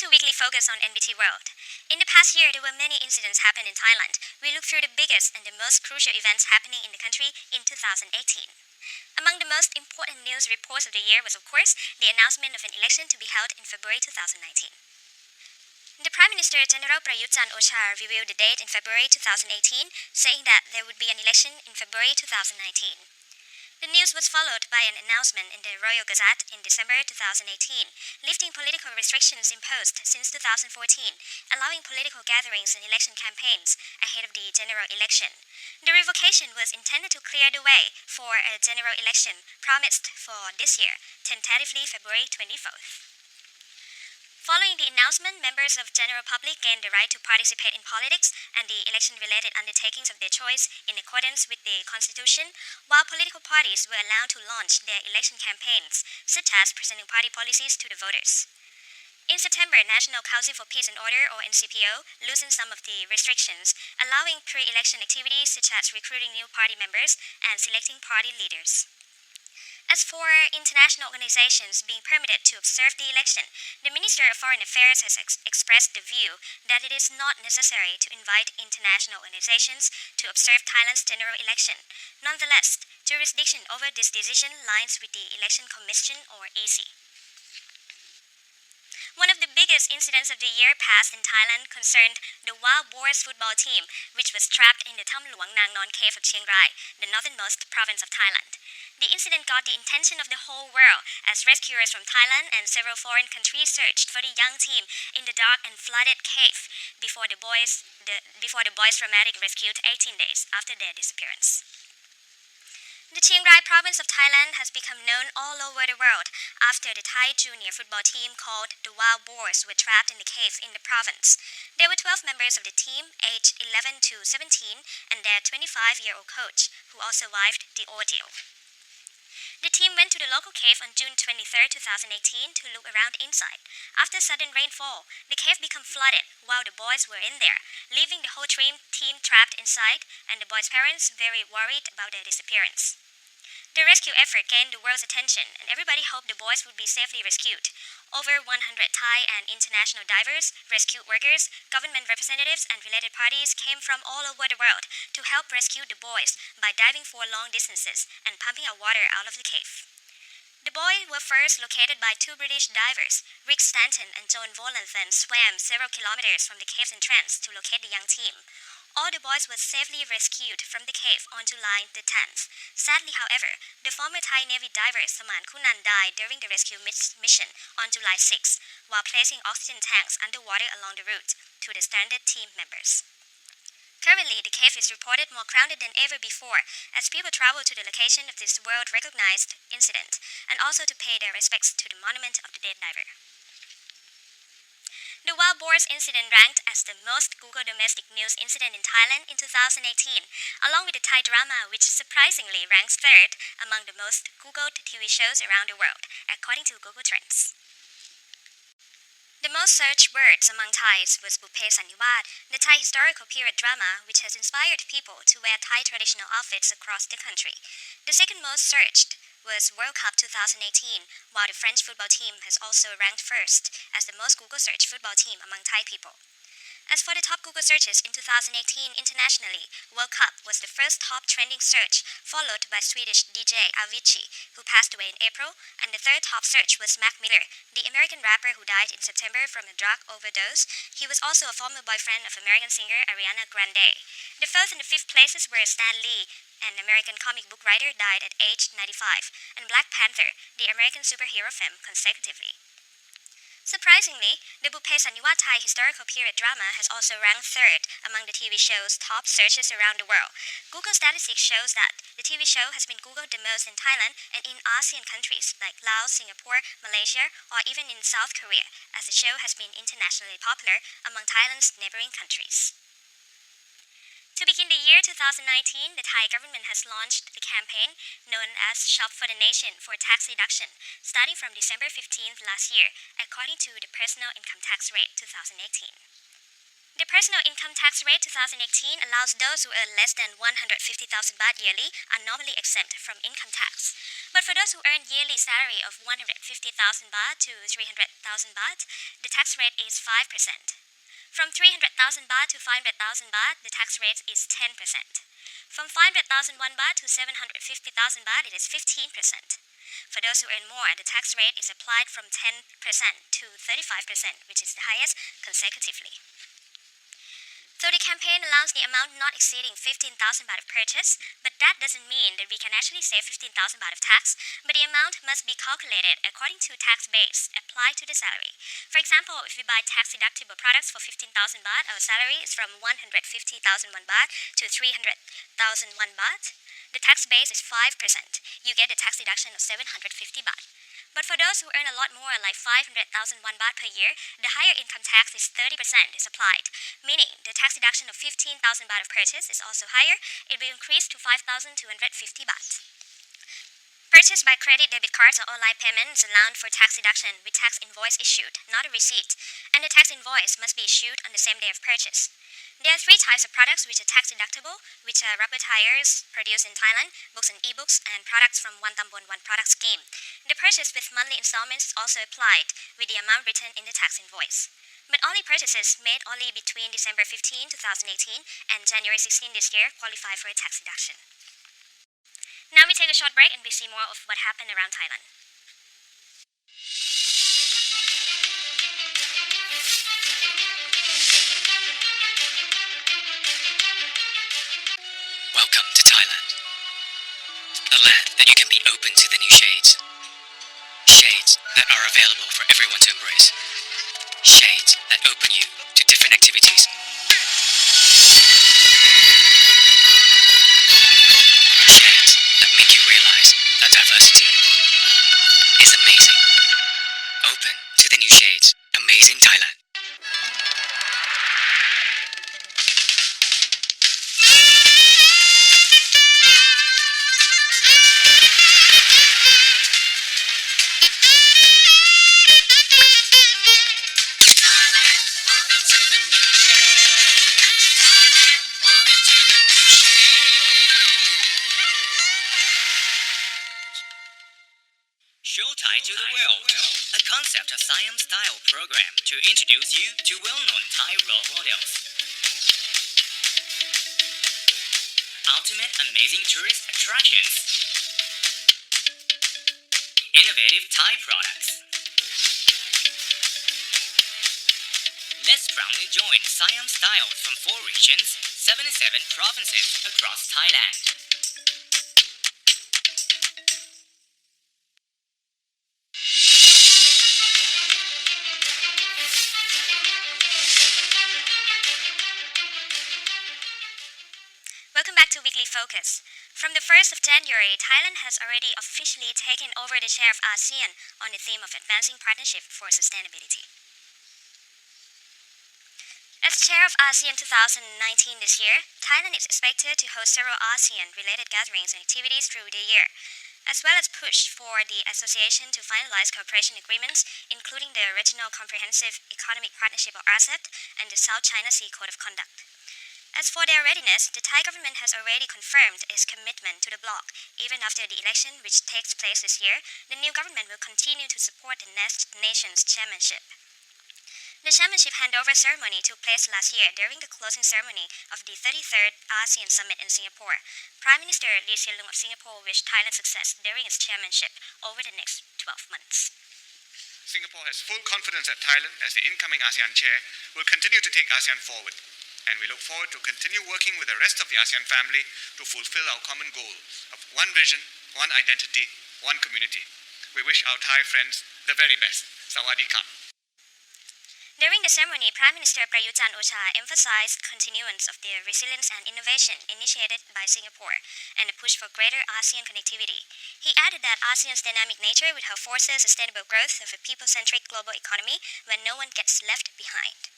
to Weekly Focus on NBT World. In the past year, there were many incidents happened in Thailand. We look through the biggest and the most crucial events happening in the country in 2018. Among the most important news reports of the year was, of course, the announcement of an election to be held in February 2019. The Prime Minister General Prayut Chan-o-cha revealed the date in February 2018, saying that there would be an election in February 2019. The news was followed by an announcement in the Royal Gazette in December 2018, lifting political restrictions imposed since 2014, allowing political gatherings and election campaigns ahead of the general election. The revocation was intended to clear the way for a general election promised for this year, tentatively February 24th. Following the announcement, members of general public gained the right to participate in politics and the election-related undertakings of their choice in accordance with the Constitution, while political parties were allowed to launch their election campaigns, such as presenting party policies to the voters. In September, National Council for Peace and Order, or NCPO, loosened some of the restrictions, allowing pre-election activities such as recruiting new party members and selecting party leaders. As for international organizations being permitted to observe the election, the Minister of Foreign Affairs has expressed the view that it is not necessary to invite international organizations to observe Thailand's general election. Nonetheless, jurisdiction over this decision lies with the Election Commission, or EC. One of the biggest incidents of the year past in Thailand concerned the Wild Boars football team, which was trapped in the Tham Luang Nang Non cave of Chiang Rai, the northernmost province of Thailand. The incident got the attention of the whole world as rescuers from Thailand and several foreign countries searched for the young team in the dark and flooded cave before the boys dramatic rescued 18 days after their disappearance. The Chiang Rai province of Thailand has become known all over the world after the Thai junior football team called the Wild Boars were trapped in the cave in the province. There were 12 members of the team, aged 11 to 17, and their 25-year-old coach, who also survived the ordeal. The team went to the local cave on June 23, 2018 to look around inside. After sudden rainfall, the cave became flooded while the boys were in there, leaving the whole team trapped inside and the boys' parents very worried about their disappearance. The rescue effort gained the world's attention, and everybody hoped the boys would be safely rescued. Over 100 Thai and international divers, rescue workers, government representatives, and related parties came from all over the world to help rescue the boys by diving for long distances and pumping out water out of the cave. The boys were first located by two British divers. Rick Stanton and Joan Volanthen swam several kilometers from the cave's entrance to locate the young team. All the boys were safely rescued from the cave on July the 10th. Sadly, however, the former Thai Navy diver Saman Kunan died during the rescue mission on July 6, while placing oxygen tanks underwater along the route to the stranded team members. Currently, the cave is reported more crowded than ever before as people travel to the location of this world-recognized incident and also to pay their respects to the monument of the dead diver. The Wild Boars incident ranked as the most Googled domestic news incident in Thailand in 2018, along with the Thai drama, which surprisingly ranks third among the most Googled TV shows around the world, according to Google Trends. The most searched words among Thais was Bupe Saniwat, the Thai historical period drama which has inspired people to wear Thai traditional outfits across the country. The second most searched was World Cup 2018, while the French football team has also ranked first as the most Google searched football team among Thai people. As for the top Google searches in 2018 internationally, World Cup was the first top trending search, followed by Swedish DJ Avicii, who passed away in April, and the third top search was Mac Miller, the American rapper who died in September from a drug overdose. He was also a former boyfriend of American singer Ariana Grande. The fourth and the fifth places were Stan Lee, an American comic book writer, died at age 95, and Black Panther, the American superhero film, consecutively. Surprisingly, the Bupe Saniwat Thai historical period drama has also ranked third among the TV show's top searches around the world. Google statistics shows that the TV show has been Googled the most in Thailand and in ASEAN countries like Laos, Singapore, Malaysia, or even in South Korea, as the show has been internationally popular among Thailand's neighboring countries. To begin the year 2019, the Thai government has launched the campaign known as Shop for the Nation for tax deduction, starting from December 15th last year, according to the Personal Income Tax Rate 2018. The personal income tax rate 2018 allows those who earn less than 150,000 baht yearly are normally exempt from income tax. But for those who earn yearly salary of 150,000 baht to 300,000 baht, the tax rate is 5%. From 300,000 baht to 500,000 baht, the tax rate is 10%. From 500,001 baht to 750,000 baht, it is 15%. For those who earn more, the tax rate is applied from 10% to 35%, which is the highest consecutively. So the campaign allows the amount not exceeding 15,000 baht of purchase, but that doesn't mean that we can actually save 15,000 baht of tax, but the amount must be calculated according to tax base applied to the salary. For example, if we buy tax-deductible products for 15,000 baht, our salary is from 150,001 baht to 300,001 baht. The tax base is 5%. You get a tax deduction of 750 baht. But for those who earn a lot more, like 500,001 baht per year, the higher income tax is 30% is applied, meaning the tax deduction of 15,000 baht of purchase is also higher. It will increase to 5,250 baht. Purchase by credit, debit cards, or online payment is allowed for tax deduction with tax invoice issued, not a receipt, and the tax invoice must be issued on the same day of purchase. There are three types of products which are tax deductible, which are rubber tires produced in Thailand, books and e-books, and products from One Tambon One product scheme. The purchase with monthly installments is also applied with the amount written in the tax invoice. But only purchases made only between December 15, 2018 and January 16 this year qualify for a tax deduction. Now we take a short break and we see more of what happened around Thailand. Welcome to Thailand, a land that you can be open to the new shades. Shades that are available for everyone to embrace. Shades that open you to different activities. Shades that make you realize that diversity is amazing. Open to the new shades. Amazing Thailand. Show Thai to the world, a concept of Siam-style program to introduce you to well-known Thai role models. Ultimate amazing tourist attractions. Innovative Thai products. Let's proudly join Siam Styles from 4 regions, 77 provinces across Thailand. Welcome back to Weekly Focus. From the 1st of January, Thailand has already officially taken over the chair of ASEAN on the theme of advancing partnership for sustainability. As chair of ASEAN 2019 this year, Thailand is expected to host several ASEAN-related gatherings and activities through the year, as well as push for the association to finalize cooperation agreements, including the Regional Comprehensive Economic Partnership or RCEP and the South China Sea Code of Conduct. As for their readiness, the Thai government has already confirmed its commitment to the bloc. Even after the election, which takes place this year, the new government will continue to support the next nation's chairmanship. The chairmanship handover ceremony took place last year during the closing ceremony of the 33rd ASEAN Summit in Singapore. Prime Minister Lee Hsien Loong of Singapore wished Thailand success during its chairmanship over the next 12 months. Singapore has full confidence that Thailand, as the incoming ASEAN Chair, will continue to take ASEAN forward. And we look forward to continue working with the rest of the ASEAN family to fulfill our common goal of one vision, one identity, one community. We wish our Thai friends the very best. Sawadee Ka. During the ceremony, Prime Minister Prayut Chan-o-cha emphasized continuance of the resilience and innovation initiated by Singapore and the push for greater ASEAN connectivity. He added that ASEAN's dynamic nature will help foster sustainable growth of a people-centric global economy when no one gets left behind.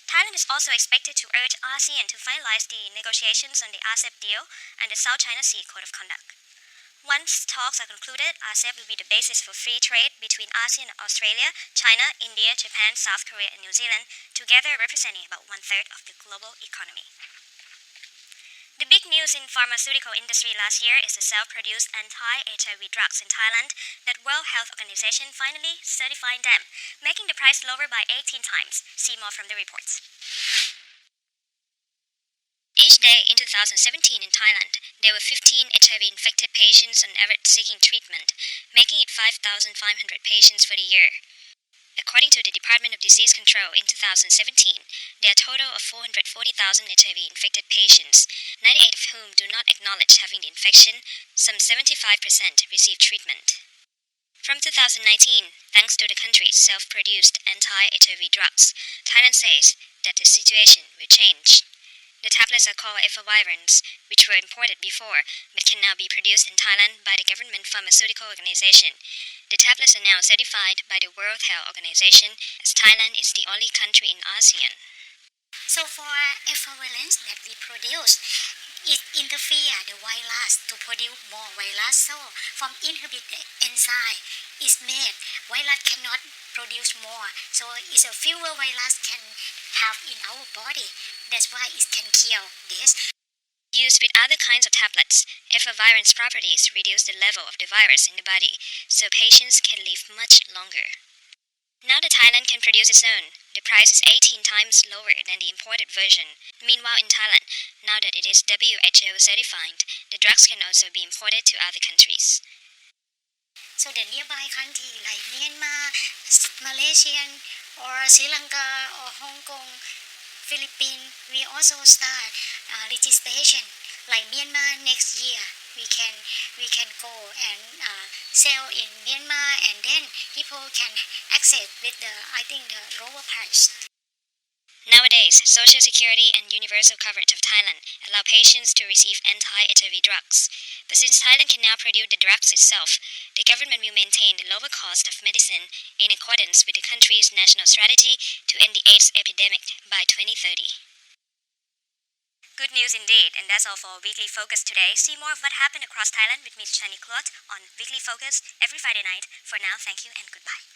Thailand is also expected to urge ASEAN to finalize the negotiations on the RCEP deal and the South China Sea Code of Conduct. Once talks are concluded, RCEP will be the basis for free trade between ASEAN and Australia, China, India, Japan, South Korea, and New Zealand, together representing about one-third of the global economy. The big news in pharmaceutical industry last year is the self-produced anti-HIV drugs in Thailand that World Health Organization finally certifying them, making the price lower by 18 times. See more from the reports. Each day in 2017 in Thailand, there were 15 HIV-infected patients on average seeking treatment, making it 5,500 patients for the year. According to the Department of Disease Control in 2017, there are a total of 440,000 HIV-infected patients, 98 of whom do not acknowledge having the infection. Some 75% receive treatment. From 2019, thanks to the country's self-produced anti-HIV drugs, Thailand says that the situation will change. The tablets are called efavirenz, which were imported before but can now be produced in Thailand by the government pharmaceutical organization. The tablets are now certified by the World Health Organization, as Thailand is the only country in ASEAN. So for efavirenz that we produce, it interferes the virus to produce more virus. So from inhibit the enzyme is made, virus cannot produce more. So it's a fewer virus can have in our body. That's why it can kill this. Used with other kinds of tablets, efavirenz properties reduce the level of the virus in the body, so patients can live much longer. Now that Thailand can produce its own, the price is 18 times lower than the imported version. Meanwhile, in Thailand, now that it is WHO certified, the drugs can also be imported to other countries. So the nearby country like Myanmar, Malaysia, or Sri Lanka, or Hong Kong, Philippines, we also start registration. Like Myanmar next year, we can go and sell in Myanmar, and then people can access with the lower price. Nowadays, Social Security and universal coverage of Thailand allow patients to receive anti-HIV drugs. But since Thailand can now produce the drugs itself, the government will maintain the lower cost of medicine in accordance with the country's national strategy to end the AIDS epidemic by 2030. Good news indeed, and that's all for Weekly Focus today. See more of what happened across Thailand with Ms. Chani Klot on Weekly Focus every Friday night. For now, thank you and goodbye.